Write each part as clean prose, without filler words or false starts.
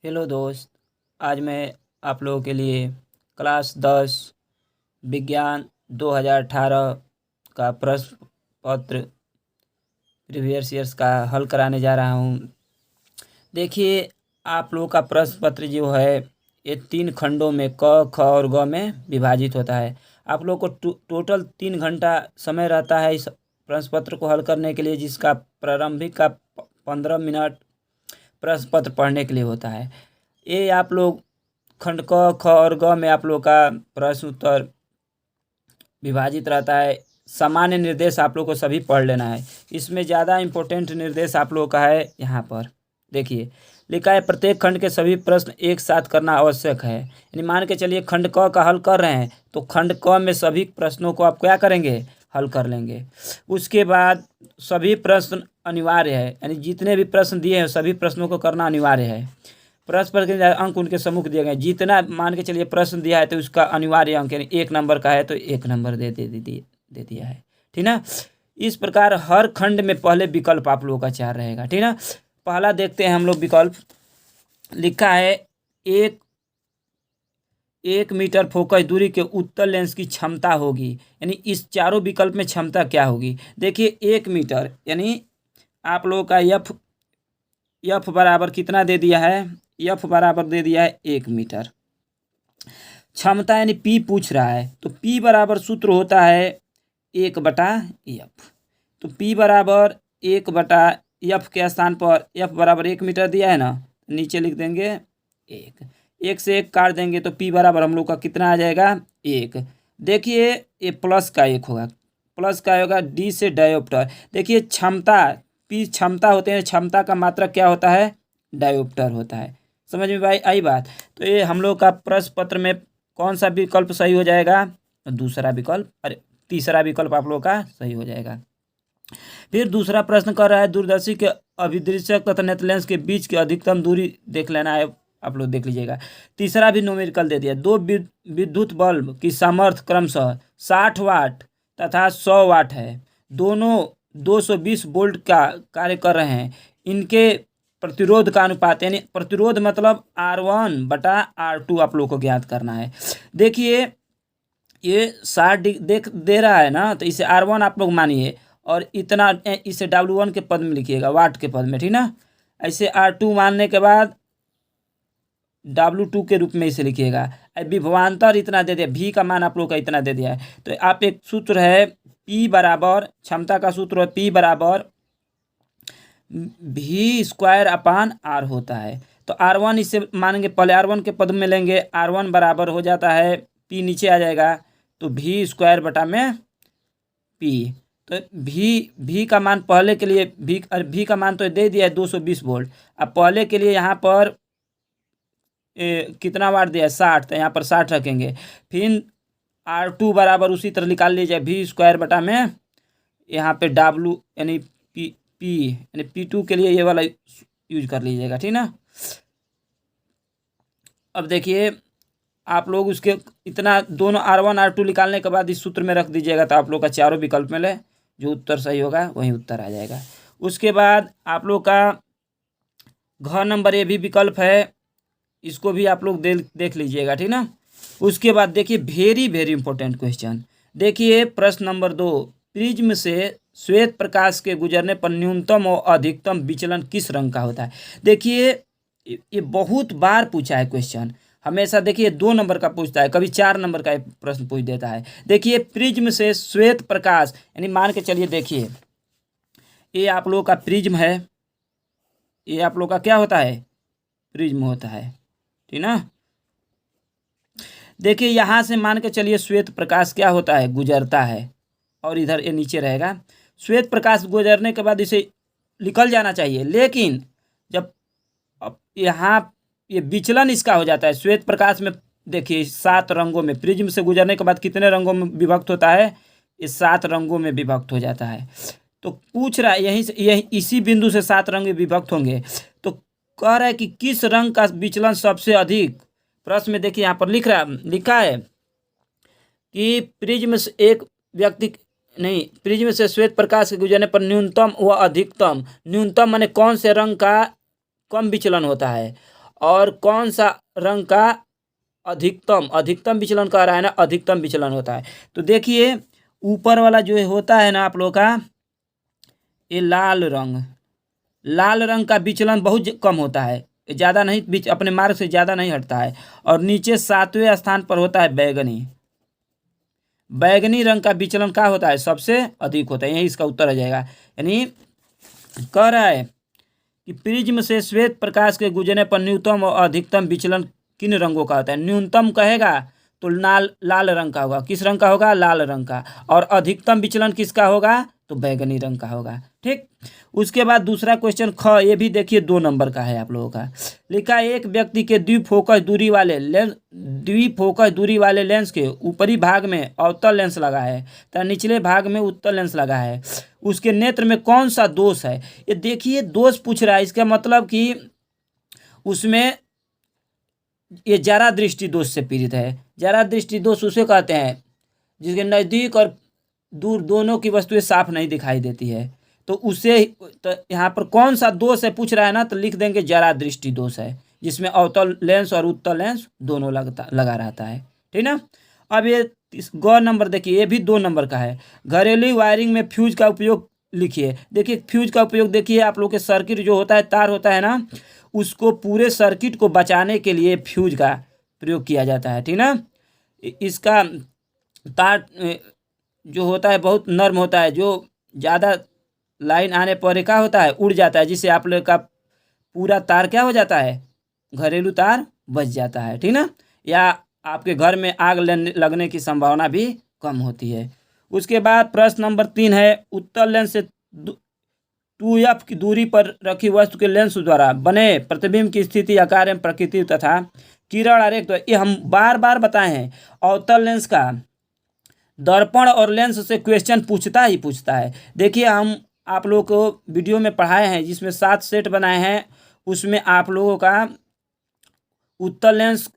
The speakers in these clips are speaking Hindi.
हेलो दोस्त। आज मैं आप लोगों के लिए क्लास 10 विज्ञान 2018 का प्रश्न पत्र प्रीवियस ईयर्स का हल कराने जा रहा हूँ। देखिए, आप लोगों का प्रश्न पत्र जो है ये 3 खंडों में क, ख और ग में विभाजित होता है। आप लोग को टोटल 3 घंटा समय रहता है इस प्रश्न पत्र को हल करने के लिए, जिसका प्रारंभिक का 15 मिनट प्रश्न पत्र पढ़ने के लिए होता है। ये आप लोग खंड क, ख और ग में आप लोग का प्रश्न उत्तर विभाजित रहता है। सामान्य निर्देश आप लोग को सभी पढ़ लेना है। इसमें ज़्यादा इम्पोर्टेंट निर्देश आप लोग का है यहाँ पर। देखिए, लिखा है प्रत्येक खंड के सभी प्रश्न एक साथ करना आवश्यक है। यानी मान के चलिए खंड क का हल कर रहे हैं तो खंड क में सभी प्रश्नों को आप क्या करेंगे, हल कर लेंगे। उसके बाद सभी प्रश्न अनिवार्य है, यानी जितने भी प्रश्न दिए हैं सभी प्रश्नों को करना अनिवार्य है। प्रश्न पर के अंक उनके सम्मुख दिए गए, जितना मान के चलिए प्रश्न दिया है तो उसका अनिवार्य अंक यानी 1 नंबर का है तो 1 नंबर दे दिया है। ठीक ना। इस प्रकार हर खंड में पहले विकल्प आप लोगों का 4 रहेगा। ठीक ना। पहला देखते हैं हम लोग विकल्प। लिखा है एक 1 मीटर फोकस दूरी के उत्तल लेंस की क्षमता होगी। यानी इस चारों विकल्प में क्षमता क्या होगी। देखिए 1 मीटर यानी आप लोगों का यफ बराबर कितना दे दिया है, यफ बराबर दे दिया है 1 मीटर। क्षमता यानी पी पूछ रहा है तो पी बराबर सूत्र होता है 1/यफ। तो पी बराबर 1/यफ के स्थान पर यफ बराबर 1 मीटर दिया है ना, नीचे लिख देंगे 1 से 1 काट देंगे तो पी बराबर हम लोग का कितना आ जाएगा 1। देखिए ये प्लस का 1 होगा, प्लस का होगा डी से डायोप्टर। देखिए क्षमता पी क्षमता होते हैं, क्षमता का मात्रक क्या होता है, डायोप्टर होता है। समझ में भाई आई बात। तो ये हम लोग का प्रश्न पत्र में कौन सा विकल्प सही हो जाएगा, दूसरा विकल्प, अरे तीसरा विकल्प आप लोग का सही हो जाएगा। फिर दूसरा प्रश्न कर रहा है दूरदर्शी के अभिदृश्यक तथा नेत्र लेंस के बीच की अधिकतम दूरी देख लेना है, आप लोग देख लीजिएगा। तीसरा भी न्यूमेरिकल दे दिया। दो विद्युत बल्ब की सामर्थ्य क्रमशः 60 वाट तथा 100 वाट है। दोनों 220 वोल्ट का कार्य कर रहे हैं। इनके प्रतिरोध का अनुपात यानी प्रतिरोध मतलब R1/R2 आप लोग को ज्ञात करना है। देखिए ये 60 दे रहा है ना, तो इसे R1 आप लोग मानिए और इतना इसे W1 के पद में लिखिएगा, वाट के पद में। ठीक ना। ऐसे R2 मानने के बाद W2 के रूप में इसे लिखिएगा। विभवांतर इतना दे दिया, V का मान आप लोग का इतना दे दिया है। तो आप एक सूत्र है P बराबर, क्षमता का सूत्र है P बराबर V²/R होता है। तो R1 इसे मानेंगे, पहले R1 के पद में लेंगे। R1 बराबर हो जाता है P नीचे आ जाएगा तो V² तो V का मान पहले के लिए V का मान तो दे दिया है 220 वोल्ट। अब पहले के लिए यहाँ पर कितना वाट दिया है 60, तो यहाँ पर 60 रखेंगे। फिर R2 बराबर उसी तरह निकाल लीजिए V² यहाँ पे W यानी P यानी P2 के लिए ये वाला यूज कर लीजिएगा। ठीक ना। अब देखिए आप लोग उसके इतना दोनों R1 R2 निकालने के बाद इस सूत्र में रख दीजिएगा तो आप लोग का चारों विकल्प में ले जो उत्तर सही होगा वही उत्तर आ जाएगा। उसके बाद आप लोग का घ नंबर ये भी विकल्प है, इसको भी आप लोग देख लीजिएगा। ठीक ना। उसके बाद देखिए वेरी इंपॉर्टेंट क्वेश्चन। देखिए प्रश्न नंबर 2, प्रिज्म से श्वेत प्रकाश के गुजरने पर न्यूनतम और अधिकतम विचलन किस रंग का होता है। देखिए ये बहुत बार पूछा है क्वेश्चन, हमेशा देखिए 2 नंबर का पूछता है, कभी 4 नंबर का प्रश्न पूछ देता है। देखिए प्रिज्म से श्वेत प्रकाश यानी मान के चलिए, देखिए ये आप लोगों का प्रिज्म है, ये आप लोग का क्या होता है, प्रिज्म होता है। ठीक ना। देखिए यहाँ से मान के चलिए श्वेत प्रकाश क्या होता है, गुजरता है और इधर ये नीचे रहेगा। श्वेत प्रकाश गुजरने के बाद इसे निकल जाना चाहिए, लेकिन जब अब यहाँ ये विचलन इसका हो जाता है श्वेत प्रकाश में। देखिए 7 रंगों में, प्रिज्म से गुजरने के बाद कितने रंगों में विभक्त होता है, ये 7 रंगों में विभक्त हो जाता है। तो पूछ रहा है यहीं से, यही इसी बिंदु से 7 रंग विभक्त होंगे। तो कह रहा है कि किस रंग का विचलन सबसे अधिक। प्रश्न में देखिए यहाँ पर लिखा है कि प्रिज्म से एक व्यक्ति नहीं, प्रिज्म से श्वेत प्रकाश के गुजरने पर न्यूनतम व अधिकतम, न्यूनतम माने कौन से रंग का कम विचलन होता है और कौन सा रंग का अधिकतम विचलन कह रहा है ना, अधिकतम विचलन होता है। तो देखिए ऊपर वाला जो होता है ना आप लोग का, ये लाल रंग का विचलन बहुत कम होता है, ज़्यादा नहीं, अपने मार्ग से ज़्यादा नहीं हटता है। और नीचे 7वें स्थान पर होता है बैगनी रंग का विचलन क्या होता है, सबसे अधिक होता है। यही इसका उत्तर आ जाएगा। यानी कह रहा है कि प्रिज्म से श्वेत प्रकाश के गुजरने पर न्यूनतम और अधिकतम विचलन किन रंगों का होता है। न्यूनतम कहेगा तो लाल रंग का होगा। किस रंग का होगा, लाल रंग का। और अधिकतम विचलन किसका होगा, तो बैगनी रंग का होगा। ठीक, उसके बाद दूसरा क्वेश्चन ख, ये भी देखिए 2 नंबर का है आप लोगों का। लिखा है एक व्यक्ति के द्विफोकस दूरी वाले लेंस के ऊपरी भाग में अवतल लेंस लगा है तथा निचले भाग में उत्तल लेंस लगा है। उसके नेत्र में कौन सा दोष है। ये देखिए दोष पूछ रहा है, इसका मतलब कि उसमें ये जरा दृष्टि दोष से पीड़ित है। जरा दृष्टि दोष उसे कहते हैं जिसके नज़दीक और दूर दोनों की वस्तुएं साफ नहीं दिखाई देती है। तो उसे, तो यहाँ पर कौन सा दोष है पूछ रहा है ना, तो लिख देंगे जरा दृष्टि दोष है, जिसमें अवतल लेंस और उत्तल लेंस दोनों लगा रहता है। ठीक ना। अब ये ग नंबर देखिए, ये भी 2 नंबर का है। घरेलू वायरिंग में फ्यूज का उपयोग लिखिए। देखिए फ्यूज का उपयोग देखिए, आप लोग के सर्किट जो होता है, तार होता है ना, उसको पूरे सर्किट को बचाने के लिए फ्यूज का प्रयोग किया जाता है। ठीक ना। इसका तार जो होता है बहुत नर्म होता है, जो ज़्यादा लाइन आने पर क्या होता है, उड़ जाता है, जिससे आप लोग का पूरा तार क्या हो जाता है, घरेलू तार बच जाता है। ठीक ना। या आपके घर में आग लगने की संभावना भी कम होती है। उसके बाद प्रश्न नंबर 3 है, उत्तल लेंस से 2f की दूरी पर रखी वस्तु के लेंस द्वारा बने प्रतिबिंब की स्थिति, आकार एवं प्रकृति तथा किरण आरेख, तो ये हम बार बार बताए हैं। अवतल लेंस का दर्पण और लेंस से क्वेश्चन पूछता है। देखिए हम आप लोगों को वीडियो में पढ़ाए हैं, जिसमें 7 सेट बनाए हैं, उसमें आप लोगों का उत्तल लेंस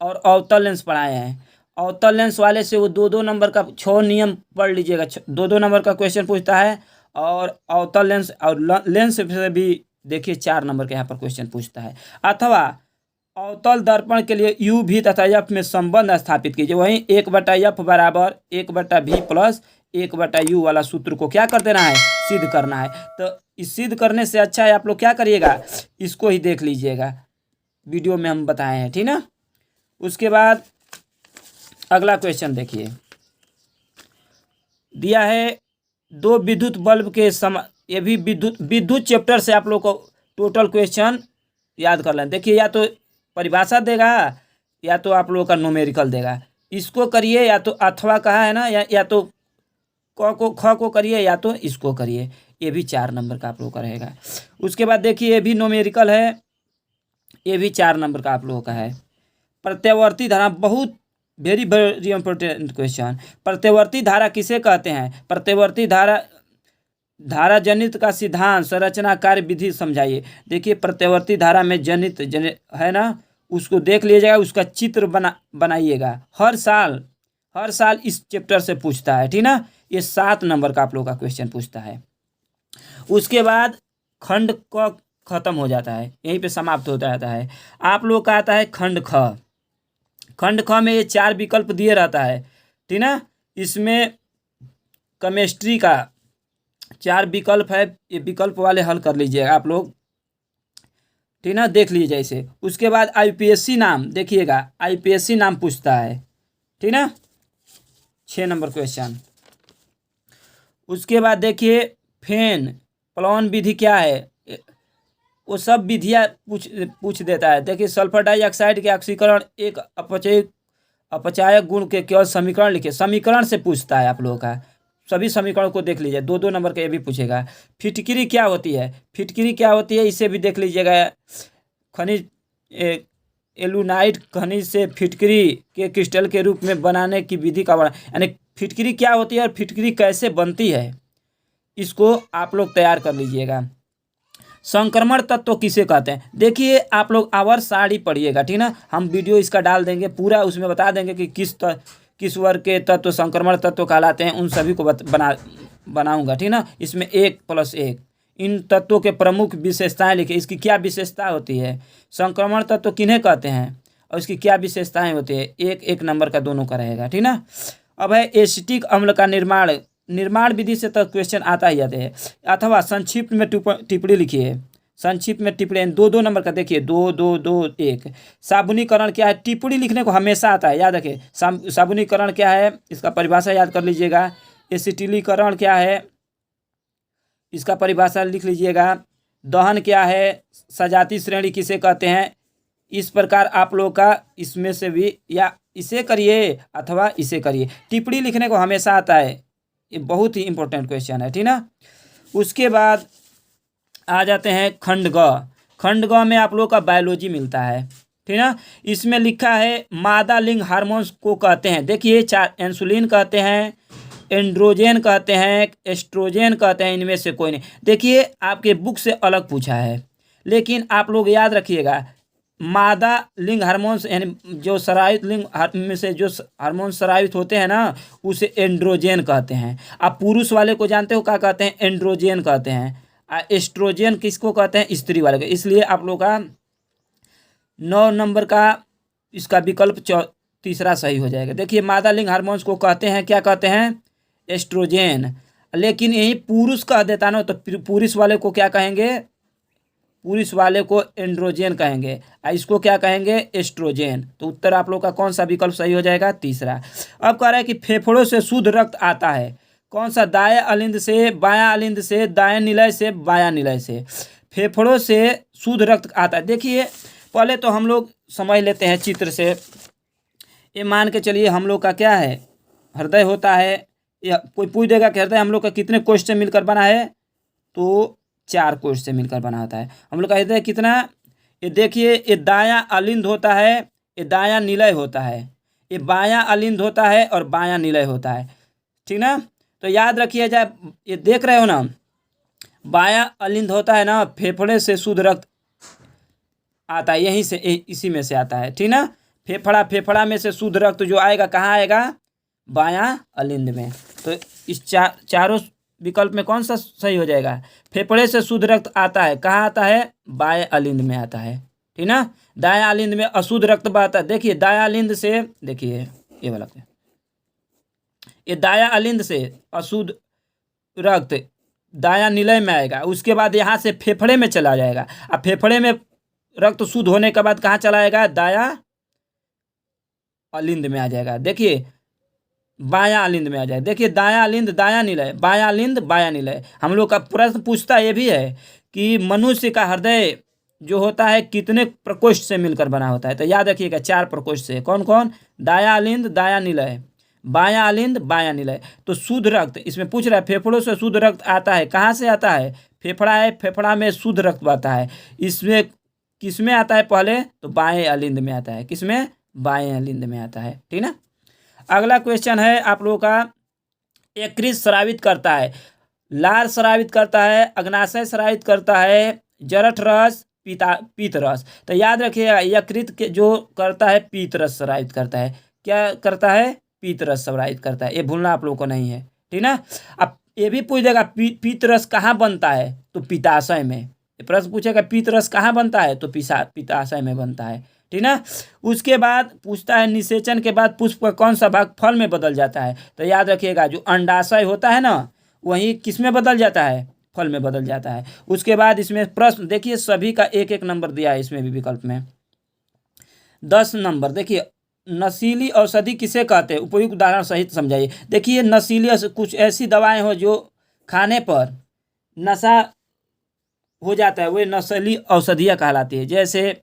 और अवतल लेंस पढ़ाए हैं। अवतल लेंस वाले से वो 2-2 नंबर का 6 नियम पढ़ लीजिएगा, 2-2 नंबर का क्वेश्चन पूछता है। और अवतल लेंस और लेंस से भी देखिए 4 नंबर के यहाँ पर क्वेश्चन पूछता है। अथवा अवतल दर्पण के लिए यू भी तथा एफ में संबंध स्थापित कीजिए। वहीं 1/f बराबर 1/v प्लस 1/u वाला सूत्र को क्या कर देना है, सिद्ध करना है। तो इस सिद्ध करने से अच्छा है आप लोग क्या करिएगा, इसको ही देख लीजिएगा, वीडियो में हम बताए हैं। ठीक ना। उसके बाद अगला क्वेश्चन देखिए, दिया है 2 विद्युत बल्ब के ये भी विद्युत चैप्टर से आप लोग को टोटल क्वेश्चन याद कर लें। देखिए या तो परिभाषा देगा या तो आप लोगों का न्यूमेरिकल देगा, इसको करिए, या तो अथवा कहा है ना, या तो ख को करिए, या तो इसको करिए। ये भी 4 नंबर का आप लोगों का रहेगा। उसके बाद देखिए ये भी न्यूमेरिकल है, ये भी 4 नंबर का आप लोगों का है। प्रत्यावर्ती धारा, बहुत वेरी वेरी इंपॉर्टेंट क्वेश्चन। प्रत्यावर्ती धारा किसे कहते हैं। प्रत्यावर्ती धारा जनित का सिद्धांत, संरचना, कार्य, विधि समझाइए। देखिए प्रत्यावर्ती धारा में जनित है ना, उसको देख लीजिएगा, उसका चित्र बनाइएगा। हर साल इस चैप्टर से पूछता है। ठीक ना। ये 7 नंबर का आप लोग का क्वेश्चन पूछता है। उसके बाद खंड क खत्म हो जाता है, यहीं पे समाप्त हो जाता है। आप लोग का आता है खंड ख। खंड ख में ये 4 विकल्प दिए रहता है। ठीक ना। इसमें केमिस्ट्री का 4 विकल्प है, ये विकल्प वाले हल कर लीजिएगा आप लोग। ठीक ना, देख लीजिए जैसे। उसके बाद आईपीएससी नाम देखिएगा, आईपीएससी नाम पूछता है। ठीक ना, 6 नंबर क्वेश्चन। उसके बाद देखिए फेन प्लवन विधि क्या है, वो सब विधियाँ पूछ देता है। देखिए सल्फर डाइऑक्साइड के ऑक्सीकरण एक अपचायक गुण के केवल समीकरण लिखे, समीकरण से पूछता है आप लोगों का। सभी समीकरणों को देख लीजिए, 2-2 नंबर का ये भी पूछेगा। फिटकिरी क्या होती है, फिटकिरी क्या होती है इसे भी देख लीजिएगा। खनिज एलुनाइट खनिज से फिटकिरी के क्रिस्टल के रूप में बनाने की विधि का वर्णन, यानी फिटकिरी क्या होती है और फिटकिरी कैसे बनती है, इसको आप लोग तैयार कर लीजिएगा। संक्रमण तत्व किसे कहते हैं, देखिए आप लोग आवर साड़ी पढ़िएगा। ठीक ना, हम वीडियो इसका डाल देंगे पूरा, उसमें बता देंगे कि किस वर्ग के तत्व संक्रमण तत्व कहलाते हैं, उन सभी को बनाऊंगा। ठीक ना, इसमें 1+1 इन तत्वों के प्रमुख विशेषताएं लिखिए। इसकी क्या विशेषता होती है, संक्रमण तत्व किन्हें कहते हैं और इसकी क्या विशेषताएं होती है, एक एक नंबर का दोनों का रहेगा, ठीक ना। अब है एसिटिक अम्ल का निर्माण विधि से तो क्वेश्चन आता ही आते हैं, अथवा संक्षिप्त में टिप्पणी लिखिए। संक्षिप्त में टिप्पणी दो दो नंबर का देखिए, 2 2 2 1। साबुनीकरण क्या है, टिप्पणी लिखने को हमेशा आता है, याद रखिए। साबुनीकरण क्या है, इसका परिभाषा याद कर लीजिएगा। एसिटिलीकरण क्या है, इसका परिभाषा लिख लीजिएगा। दहन क्या है, सजाती श्रेणी किसे कहते हैं। इस प्रकार आप लोग का इसमें से भी या इसे करिए अथवा इसे करिए, टिप्पणी लिखने को हमेशा आता है, ये बहुत ही इंपॉर्टेंट क्वेश्चन है, ठीक ना। उसके बाद आ जाते हैं खंड ग। खंड ग में आप लोग का बायोलॉजी मिलता है, ठीक ना। इसमें लिखा है मादा लिंग हार्मोन्स को कहते हैं, देखिए 4 इंसुलिन कहते हैं, एंड्रोजन कहते हैं, एस्ट्रोजन कहते हैं, इनमें से कोई नहीं। देखिए आपके बुक से अलग पूछा है, लेकिन आप लोग याद रखिएगा मादा लिंग हार्मोन्स यानी जो स्रावित लिंग में से जो हार्मोन स्रावित होते हैं ना, उसे एंड्रोजन कहते हैं। आप पुरुष वाले को जानते हो क्या कहते हैं, एंड्रोजन कहते हैं। एस्ट्रोजन किसको कहते हैं, स्त्री वाले को। इसलिए आप लोग का 9 नंबर का इसका विकल्प तीसरा सही हो जाएगा। देखिए मादा लिंग हार्मोन्स को कहते हैं, क्या कहते हैं, एस्ट्रोजन। लेकिन यही पुरुष कह देता ना, तो पुरुष वाले को क्या कहेंगे, पुरुष वाले को एंड्रोजन कहेंगे, इसको क्या कहेंगे, एस्ट्रोजन। तो उत्तर आप लोग का कौन सा विकल्प सही हो जाएगा, तीसरा। अब कह रहा है कि फेफड़ों से शुद्ध रक्त आता है, कौन सा, दाएं अलिंद से, बायां अलिंद से, दाएं निलय से, बायां निलय से। फेफड़ों से शुद्ध रक्त आता है। देखिए पहले तो हम लोग समझ लेते हैं चित्र से। ये मान के चलिए हम लोग का क्या है, हृदय होता है। या कोई पूछ देगा कि हृदय हम लोग का कितने कोष से मिलकर बना है, तो 4 कोष से मिलकर बना होता है। हम लोग का हृदय कितना, ये देखिए ये दायां अलिंद होता है, ये दायां निलय होता है, ये बायां अलिंद होता है और बायां निलय होता है, ठीक ना। तो याद रखिए, जाए ये देख रहे हो ना, बायां अलिंद होता है ना, फेफड़े से शुद्ध रक्त आता है, यहीं से इसी में से आता है, ठीक ना। फेफड़ा में से शुद्ध रक्त जो आएगा कहाँ आएगा, बायां अलिंद में। तो इस चारों विकल्प में कौन सा सही हो जाएगा, फेफड़े से शुद्ध रक्त आता है, कहाँ आता है, बाएं अलिंद में आता है, ठीक ना। दायां अलिंद में अशुद्ध रक्त बहता है। देखिए दायां अलिंद से, देखिए ये वाला, ये दायां अलिंद से अशुद्ध रक्त दायां निलय में आएगा, उसके बाद यहाँ से फेफड़े में चला जाएगा। अब फेफड़े में रक्त शुद्ध होने के बाद कहाँ चला जाएगा, दायां अलिंद में आ जाएगा। देखिए बायां अलिंद में आ जाए, देखिए दायां अलिंद दायां निलय, बायां अलिंद बायां निलय। हम लोग का प्रश्न पूछता ये भी है कि मनुष्य का हृदय जो होता है कितने प्रकोष्ठ से मिलकर बना होता है, तो याद रखिएगा 4 प्रकोष्ठ से। कौन कौन, दायां अलिंद दायां निलय, बायां अलिंद बायां निलय। तो शुद्ध रक्त इसमें पूछ रहा है, फेफड़ों से शुद्ध रक्त आता है, कहाँ से आता है, फेफड़ा है, फेफड़ा में शुद्ध रक्त बहता है। इसमें किसमें आता है पहले, तो बाएं अलिंद में आता है, किसमें, बाएं अलिंद में आता है, ठीक ना। अगला क्वेश्चन है आप लोगों का, यकृत स्रावित करता है, लार स्रावित करता है, अग्नाशय स्रावित करता है, जरठ रस, पीत रस। तो याद रखिएगा यकृत के जो करता है पीत रस स्रावित करता है, क्या करता है, पीत रस स्रावित करता है, ये भूलना आप लोगों को नहीं है, ठीक ना। अब ये भी पूछ देगा पीत रस कहाँ बनता है, तो पित्ताशय में। प्रश्न पूछेगा पीत रस कहाँ बनता है, तो पित्ताशय में बनता है, ठीक ना। उसके बाद पूछता है निषेचन के बाद पुष्प का कौन सा भाग फल में बदल जाता है, तो याद रखिएगा जो अंडाशय होता है ना, वही किस में बदल जाता है, फल में बदल जाता है। उसके बाद इसमें प्रश्न देखिए सभी का एक एक नंबर दिया है, इसमें भी विकल्प में 10 नंबर। देखिए नशीली औषधि किसे कहते हैं, उपयुक्त उदाहरण सहित समझाइए। देखिए नशीली कुछ ऐसी दवाएं हो जो खाने पर नशा हो जाता है, वे नशीली औषधियाँ कहलाती है। जैसे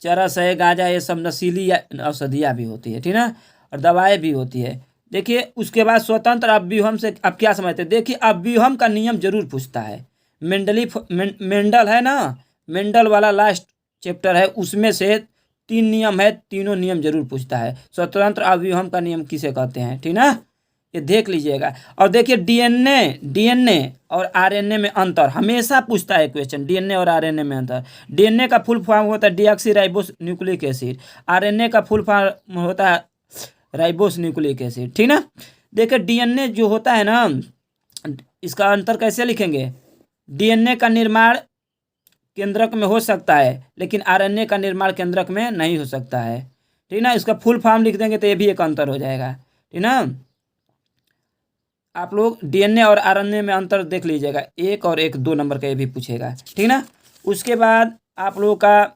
चरस है, गांजा, ये सब नशीली औषधियाँ भी होती है, ठीक ना, और दवाएं भी होती है। देखिए उसके बाद स्वतंत्र अव्यूहम से आप क्या समझते हैं, देखिए अव्यूहम का नियम जरूर पूछता है। मेंडल है ना, मेंडल वाला लास्ट चैप्टर है, उसमें से 3 नियम है, तीनों नियम जरूर पूछता है। स्वतंत्र अव्यूहम का नियम किसे कहते हैं, ठीक ना, ये देख लीजिएगा। और देखिए डीएनए और आरएनए में अंतर हमेशा पूछता है क्वेश्चन, डीएनए और आरएनए में अंतर। डीएनए का फुल फॉर्म होता है डीऑक्सीराइबोस न्यूक्लिक एसिड, आरएनए का फुल फॉर्म होता है राइबोस न्यूक्लिक एसिड, ठीक ना। देखिए डीएनए जो होता है ना, इसका अंतर कैसे लिखेंगे, डीएनए का निर्माण केंद्रक में हो सकता है, लेकिन आरएनए का निर्माण केंद्रक में नहीं हो सकता है। ठीक ना, इसका फुल फॉर्म लिख देंगे तो ये भी एक अंतर हो जाएगा। ठीक ना, आप लोग डीएनए और आरएनए में अंतर देख लीजिएगा, 1 और 1 2 नंबर का ये भी पूछेगा। ठीक ना, उसके बाद आप लोगों का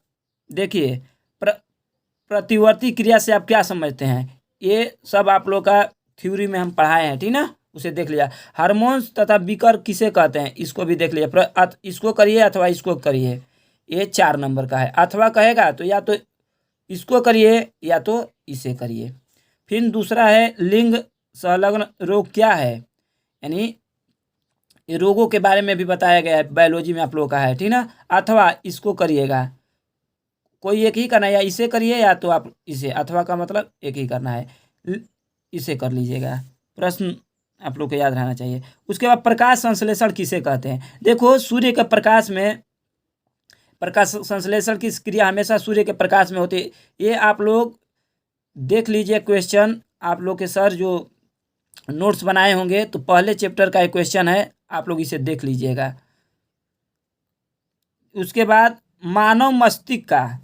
देखिए प्रतिवर्ती क्रिया से आप क्या समझते हैं, ये सब आप लोग का थ्योरी में हम पढ़ाए हैं। ठीक ना, उसे देख लिया। हार्मोन्स तथा विकर किसे कहते हैं, इसको भी देख लिया। इसको करिए अथवा इसको करिए, ये 4 नंबर का है। अथवा कहेगा तो या तो इसको करिए या तो इसे करिए। फिर दूसरा है लिंग संलग्न रोग क्या है, यानी ये रोगों के बारे में भी बताया गया है, बायोलॉजी में आप लोगों का है। ठीक ना, अथवा इसको करिएगा, कोई एक ही करना है, या इसे करिए या तो आप इसे। अथवा का मतलब एक ही करना है, इसे कर लीजिएगा। प्रश्न आप लोग को याद रहना चाहिए। उसके बाद प्रकाश संश्लेषण किसे कहते हैं। देखो सूर्य के प्रकाश में प्रकाश संश्लेषण की क्रिया हमेशा सूर्य के प्रकाश में होती है। ये आप लोग देख लीजिए क्वेश्चन, आप लोग के सर जो नोट्स बनाए होंगे तो पहले चैप्टर का एक क्वेश्चन है, आप लोग इसे देख लीजिएगा। उसके बाद मानव मस्तिष्क का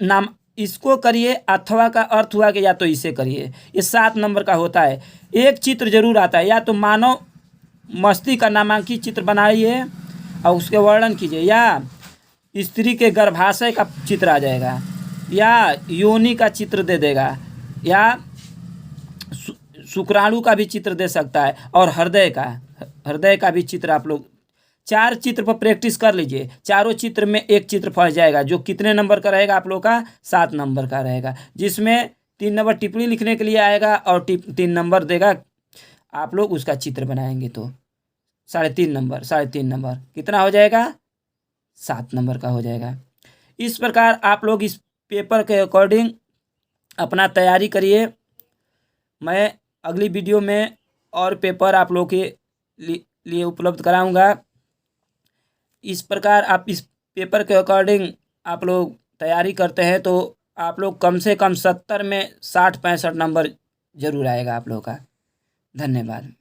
नाम, इसको करिए। अथवा का अर्थ हुआ कि या तो इसे करिए, ये 7 नंबर का होता है। एक चित्र जरूर आता है, या तो मानव मस्तिष्क का नामांकित चित्र बनाइए और उसके वर्णन कीजिए, या स्त्री के गर्भाशय का चित्र आ जाएगा, या योनि का चित्र दे देगा, या शुक्राणु का भी चित्र दे सकता है, और हृदय का भी चित्र। आप लोग 4 चित्र पर प्रैक्टिस कर लीजिए। चारों चित्र में एक चित्र फंस जाएगा, जो कितने नंबर का रहेगा आप लोग का, 7 नंबर का रहेगा, जिसमें 3 नंबर टिप्पणी लिखने के लिए आएगा और 3 नंबर देगा। आप लोग उसका चित्र बनाएंगे तो 3.5 नंबर कितना हो जाएगा, 7 नंबर का हो जाएगा। इस प्रकार आप लोग इस पेपर के अकॉर्डिंग अपना तैयारी करिए। मैं अगली वीडियो में और पेपर आप लोग के लिए उपलब्ध कराऊंगा। इस प्रकार आप इस पेपर के अकॉर्डिंग आप लोग तैयारी करते हैं तो आप लोग कम से कम 70 में 60-65 नंबर जरूर आएगा आप लोगों का। धन्यवाद।